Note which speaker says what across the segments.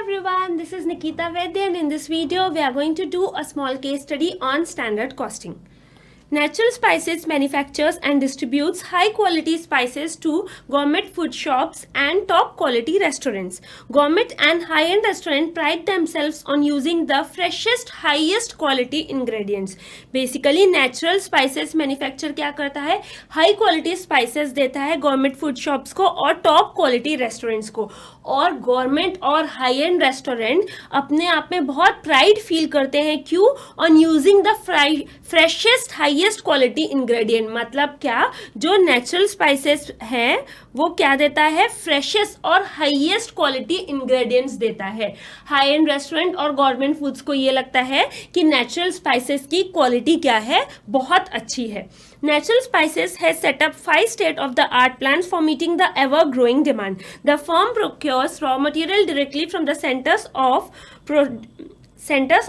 Speaker 1: everyone, this is Nikita Vaidya and in this video we are going to do a small case study on standard costing. Natural Spices manufactures and distributes high quality spices to gourmet food shops and top quality restaurants. Gourmet and high-end restaurants pride themselves on using the freshest, highest quality ingredients. Basically Natural Spices manufacture क्या करता है, high quality spices देता है government food shops को और top quality restaurants को. और government और हाई एंड रेस्टोरेंट अपने आप में बहुत प्राइड फील करते हैं. क्यों? On using the freshest highest quality ingredient. मतलब क्या, जो नेचुरल स्पाइसेस हैं वो क्या देता है, फ्रेशेस्ट और हाईएस्ट क्वालिटी इंग्रेडिएंट्स देता है. हाई एंड रेस्टोरेंट और गवर्नमेंट फूड्स को ये लगता है कि नेचुरल स्पाइसेस की क्वालिटी क्या है, बहुत अच्छी है. Natural Spices has set up 5 state-of-the-art plants for meeting the ever-growing demand. The firm procures raw material directly from the centers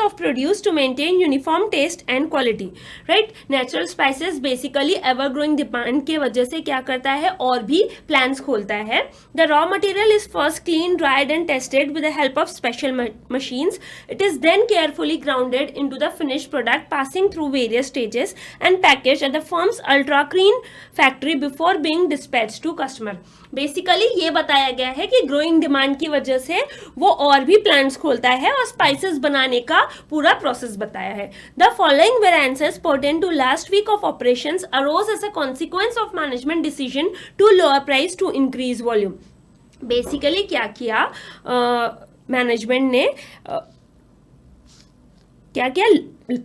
Speaker 1: of produce to maintain uniform taste and quality. Right? Natural Spices basically ever-growing demand के वजह से क्या करता है, और भी plants खोलता है. The raw material is first cleaned, dried and tested with the help of special machines. It is then carefully grounded into the finished product, passing through various stages and packaged at the firm's Ultra Clean factory before being dispatched to customer. Basically ये बताया गया है कि growing demand की वजह से वो और भी प्लांट्स खोलता है और स्पाइसेस बनाने का पूरा प्रोसेस बताया है. The following variances pertain to last week of operations arose as a consequence of management decision to lower price to increase volume. Basically क्या किया मैनेजमेंट ने, क्या किया,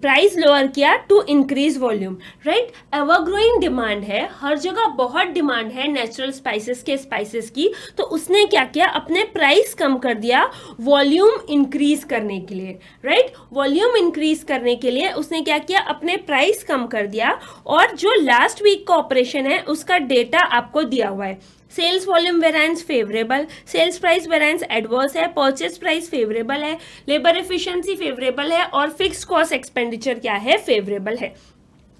Speaker 1: प्राइस लोअर किया to increase volume. Right? Ever growing demand है, हर जगह बहुत डिमांड है नेचुरल स्पाइसेस के स्पाइसेस की, तो उसने क्या किया, अपने प्राइस कम कर दिया वॉल्यूम इंक्रीज करने के लिए. राइट? वॉल्यूम इंक्रीज करने के लिए उसने क्या किया, अपने प्राइस कम कर दिया. और जो लास्ट वीक का ऑपरेशन है उसका डेटा आपको दिया हुआ है. Sales volume variance favourable, sales price variance adverse है, परचेज प्राइस फेवरेबल है, लेबर एफिशिएंसी फेवरेबल है और फिक्स्ड कॉस्ट एक्सपेंडिचर क्या है, फेवरेबल है.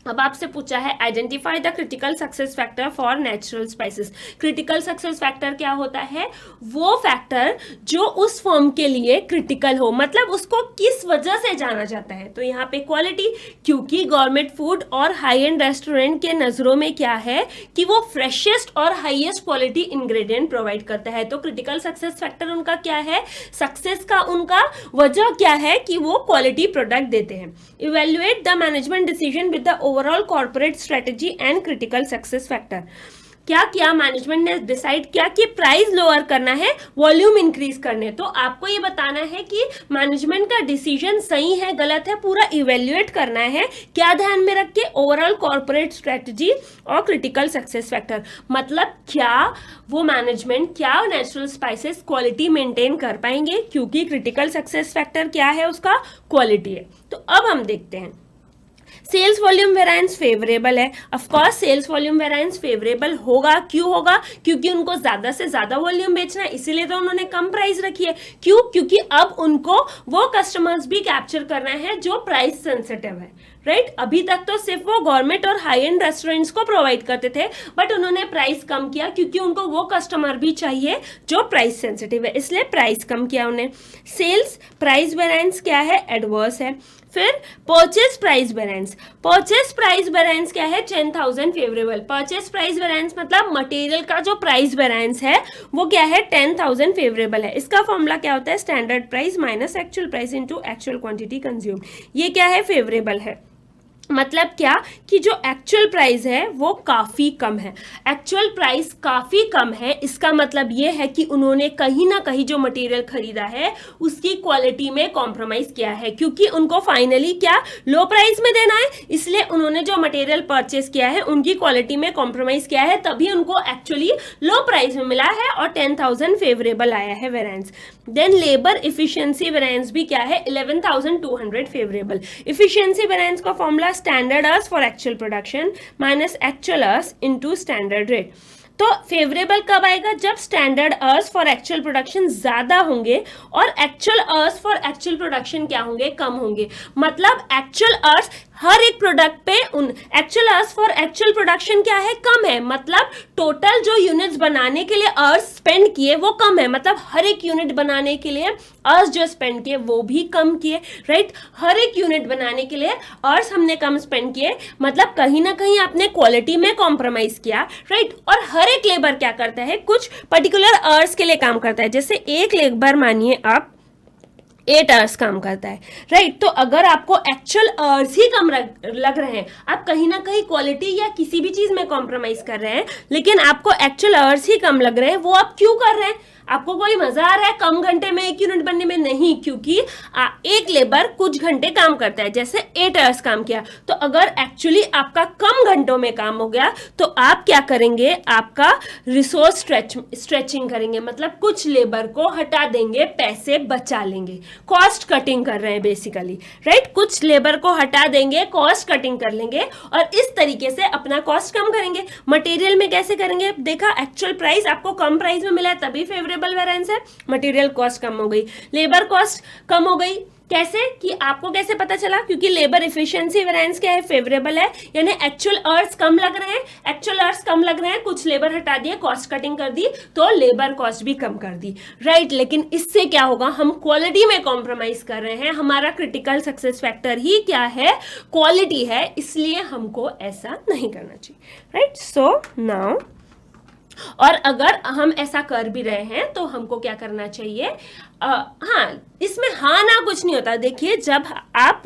Speaker 1: अब आपसे पूछा है identify the critical success factor for natural spices. Critical success factor क्या होता है, वो फैक्टर जो उस फर्म के लिए क्रिटिकल हो, मतलब उसको किस वजह से जाना जाता है. तो यहाँ पे क्वालिटी, क्योंकि गवर्नमेंट फूड और हाई एंड रेस्टोरेंट के नजरों में क्या है कि वो फ्रेशेस्ट और हाईएस्ट क्वालिटी इंग्रेडिएंट प्रोवाइड करता है. तो क्रिटिकल सक्सेस फैक्टर उनका क्या है, सक्सेस का उनका वजह क्या है कि वो क्वालिटी प्रोडक्ट देते हैं. Evaluate the management decision with the overall corporate strategy and critical success factor. क्या किया मैनेजमेंट ने, डिसाइड किया कि प्राइस लोअर करना है, वॉल्यूम इंक्रीज करने. तो आपको ये बताना है कि मैनेजमेंट का डिसीजन सही है गलत है, पूरा इवेल्युएट करना है. क्या ध्यान में रख के, ओवरऑल कॉर्पोरेट स्ट्रेटेजी और क्रिटिकल सक्सेस फैक्टर. मतलब क्या वो मैनेजमेंट, क्या नेचुरल स्पाइसेस क्वालिटी मेंटेन कर पाएंगे, क्योंकि क्रिटिकल सक्सेस फैक्टर क्या है, उसका क्वालिटी है. तो अब हम देखते हैं. सेल्स वॉल्यूम वेरिएंस फेवरेबल है. Of course sales volume variance favourable होगा. क्यों होगा, क्योंकि उनको ज्यादा से ज्यादा वॉल्यूम बेचना है, इसीलिए तो उन्होंने कम प्राइस रखी है. क्यों? क्योंकि अब उनको वो कस्टमर्स भी कैप्चर करना है जो प्राइस सेंसिटिव है. राइट? अभी तक तो सिर्फ वो गवर्नमेंट और हाई एंड रेस्टोरेंट्स को प्रोवाइड करते थे, बट उन्होंने प्राइस कम किया क्योंकि उनको वो कस्टमर भी चाहिए जो प्राइस सेंसिटिव है, इसलिए प्राइस कम किया उन्हें. सेल्स प्राइस वेरिएंस क्या है, एडवर्स है. फिर purchase price variance, purchase price variance क्या है, 10,000 फेवरेबल. परचेज प्राइस वेरिएंस मतलब मटेरियल का जो प्राइस वेरिएंस है वो क्या है, 10,000 फेवरेबल है. इसका फॉर्मूला क्या होता है, standard price minus actual price into actual quantity consume. ये क्या है, फेवरेबल है. मतलब क्या कि जो एक्चुअल प्राइस है वो काफ़ी कम है. एक्चुअल प्राइस काफ़ी कम है, इसका मतलब ये है कि उन्होंने कहीं ना कहीं जो मटेरियल खरीदा है उसकी क्वालिटी में कॉम्प्रोमाइज़ किया है, क्योंकि उनको फाइनली क्या लो प्राइस में देना है, इसलिए उन्होंने जो मटेरियल परचेस किया है उनकी क्वालिटी में कॉम्प्रोमाइज़ किया है, तभी उनको एक्चुअली लो प्राइस में मिला है और 10,000 फेवरेबल आया है variance. Then labour efficiency variance भी क्या है, 11,200 फेवरेबल. इफिशियंसी वेरिएंस का formula standard hours for actual production minus actual hours into standard rate. तो फेवरेबल कब आएगा, जब standard hours for actual production ज्यादा होंगे और actual hours for actual production क्या होंगे, कम होंगे. मतलब एक्चुअल आवर्स हर एक प्रोडक्ट पे उन actual hours for actual production क्या है, कम है, मतलब टोटल जो यूनिट्स बनाने के लिए आवर्स स्पेंड किए वो कम है, मतलब हर एक यूनिट बनाने के लिए आवर्स जो स्पेंड किए वो भी कम किए, राइट। हर एक यूनिट बनाने के लिए आवर्स हमने कम स्पेंड किए, मतलब कहीं ना कहीं आपने क्वालिटी में कॉम्प्रोमाइज किया, राइट। और हर एक लेबर क्या करता है, कुछ पर्टिकुलर आवर्स के लिए काम करता है। जैसे एक लेबर मानिए आप 8 आवर्स काम करता है, राइट। तो अगर आपको एक्चुअल आवर्स ही कम लग रहे हैं, आप कहीं ना कहीं क्वालिटी या किसी भी चीज में कॉम्प्रोमाइज कर रहे हैं, लेकिन आपको एक्चुअल आवर्स ही कम लग रहे हैं, वो आप क्यों कर रहे हैं? आपको कोई मजा आ रहा है कम घंटे में एक यूनिट बनने में? नहीं, क्योंकि एक लेबर कुछ घंटे काम करता है, जैसे 8 आवर्स काम किया, तो अगर एक्चुअली आपका कम घंटों में काम हो गया तो आप क्या करेंगे, आपका रिसोर्स स्ट्रेचिंग करेंगे, मतलब कुछ लेबर को हटा देंगे, पैसे बचा लेंगे, कॉस्ट कटिंग कर रहे हैं बेसिकली, राइट। कुछ लेबर को हटा देंगे, कॉस्ट कटिंग कर लेंगे और इस तरीके से अपना कॉस्ट कम करेंगे। मटेरियल में कैसे करेंगे? देखा, एक्चुअल प्राइस आपको कम प्राइस में मिला है तभी फेवरेबल वेरिएंस है, मटेरियल कॉस्ट कम हो गई, लेबर कॉस्ट कम हो गई। कैसे? कि आपको कैसे पता चला? क्योंकि लेबर इफिशिएंसी वेरिएंस क्या है, फेवरेबल है, यानी एक्चुअल आवर्स कम लग रहे हैं, एक्चुअल आवर्स कम लग रहे हैं, कुछ लेबर हटा दिए, कॉस्ट कटिंग कर दी, तो लेबर कॉस्ट भी कम कर दी, राइट। लेकिन इससे क्या होगा, हम क्वालिटी में कॉम्प्रोमाइज कर रहे हैं, हमारा क्रिटिकल सक्सेस फैक्टर ही क्या है, क्वालिटी है, इसलिए हमको ऐसा नहीं करना चाहिए, राइट। सो नाउ, और अगर हम ऐसा कर भी रहे हैं तो हमको क्या करना चाहिए, हाँ, इसमें हाँ ना कुछ नहीं होता। देखिए, जब आप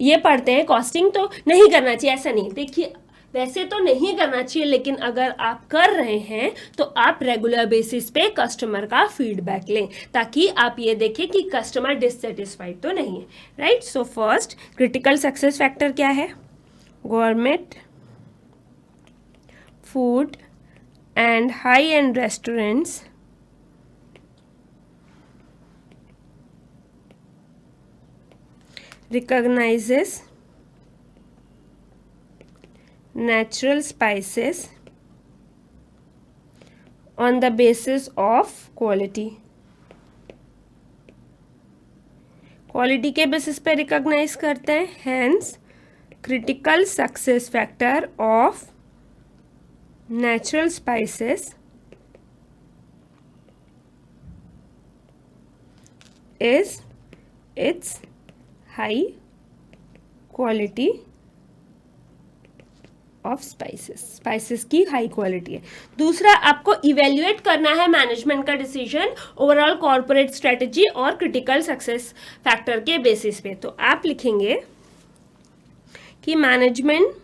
Speaker 1: ये पढ़ते हैं कॉस्टिंग तो नहीं करना चाहिए, ऐसा नहीं। देखिए, वैसे तो नहीं करना चाहिए, लेकिन अगर आप कर रहे हैं तो आप रेगुलर बेसिस पे कस्टमर का फीडबैक लें, ताकि आप ये देखें कि कस्टमर डिससेटिस्फाइड तो नहीं है, right. So first critical success factor क्या है? Government, food and high-end restaurants recognizes natural spices on the basis of quality. Quality के बेसिस पे रिकॉग्नाइज करते हैं, hence critical success factor of natural spices is its high quality of spices की high quality है। दूसरा, आपको evaluate करना है मैनेजमेंट का डिसीजन ओवरऑल कॉर्पोरेट स्ट्रेटजी और क्रिटिकल सक्सेस फैक्टर के बेसिस पे। तो आप लिखेंगे कि management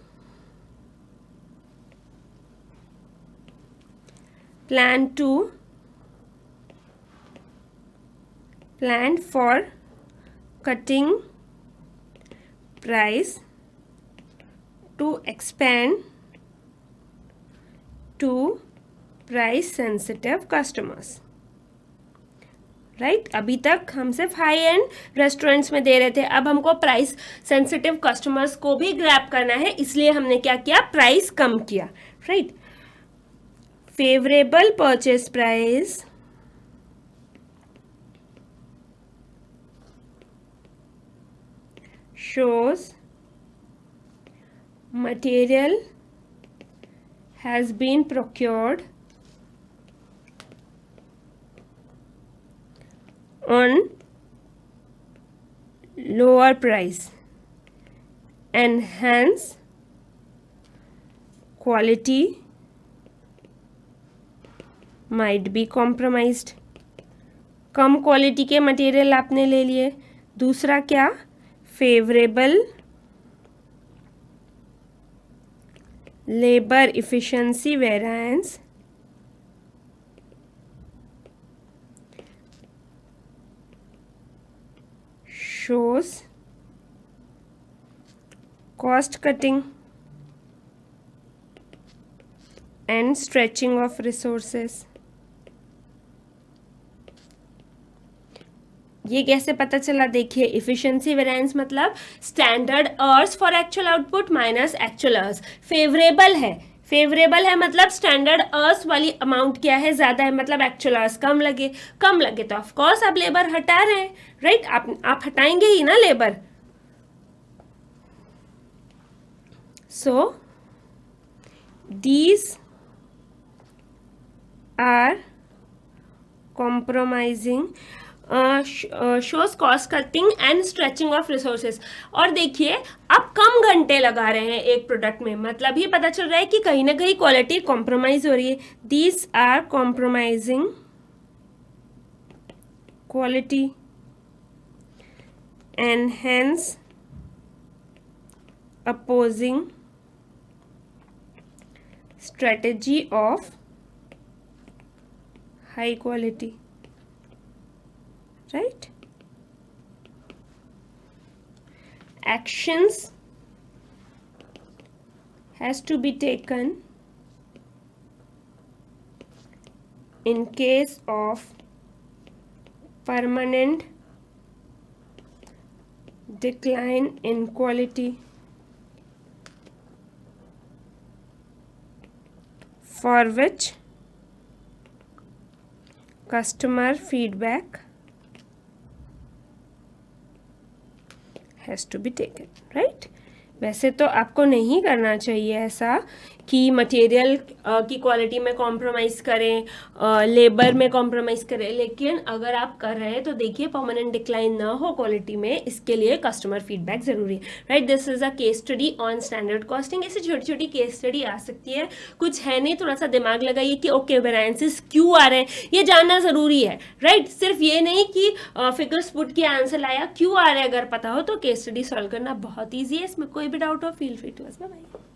Speaker 1: plan for cutting price to expand to price sensitive customers, right. अभी तक हम सिर्फ हाई एंड रेस्टोरेंट्स में दे रहे थे, अब हमको प्राइस सेंसिटिव कस्टमर्स को भी ग्रैब करना है, इसलिए हमने क्या किया, प्राइस कम किया, right. favorable purchase price shows material has been procured on lower price and hence quality might be compromised. Come quality के मटेरियल आपने ले लिए। दूसरा क्या, favourable labour efficiency variance shows cost cutting and stretching of resources। ये कैसे पता चला? देखिए, इफिशिएंसी वेरिएंस मतलब standard hours for actual output minus actual hours. Favourable है, फेवरेबल है मतलब स्टैंडर्ड आवर्स वाली अमाउंट क्या है, ज्यादा है, मतलब एक्चुअल आवर्स कम लगे, कम लगे तो ऑफ कोर्स आप लेबर हटा रहे हैं, राइट। आप हटाएंगे ही ना labour, So these are compromising shows cost cutting and stretching of resources। और देखिए आप कम घंटे लगा रहे हैं एक प्रोडक्ट में, मतलब ये पता चल रहा है कि कहीं ना कहीं क्वालिटी कॉम्प्रोमाइज हो रही है। These are compromising quality and hence opposing strategy of high quality, right? Actions has to be taken in case of permanent decline in quality, for which customer feedback has to be taken, right? वैसे तो आपको नहीं करना चाहिए ऐसा कि material की quality में कॉम्प्रोमाइज़ करें, लेबर में कॉम्प्रोमाइज़ करें, लेकिन अगर आप कर रहे हैं तो देखिए परमानेंट डिक्लाइन ना हो क्वालिटी में, इसके लिए कस्टमर फीडबैक ज़रूरी है, right? This is a case study on standard costing. ऐसे छोटी छोटी केस स्टडी आ सकती है, कुछ है नहीं, थोड़ा सा दिमाग लगाइए कि ओके वेरिएंसेस क्यों आ रहे हैं, ये जानना ज़रूरी है, राइट? सिर्फ ये नहीं कि फिगर्स पुट किया आंसर लाया, क्यों आ रहा है अगर पता हो तो केस स्टडी सॉल्व करना बहुत ईजी है। इसमें कोई भी डाउट हो feel free to ask. Bye bye.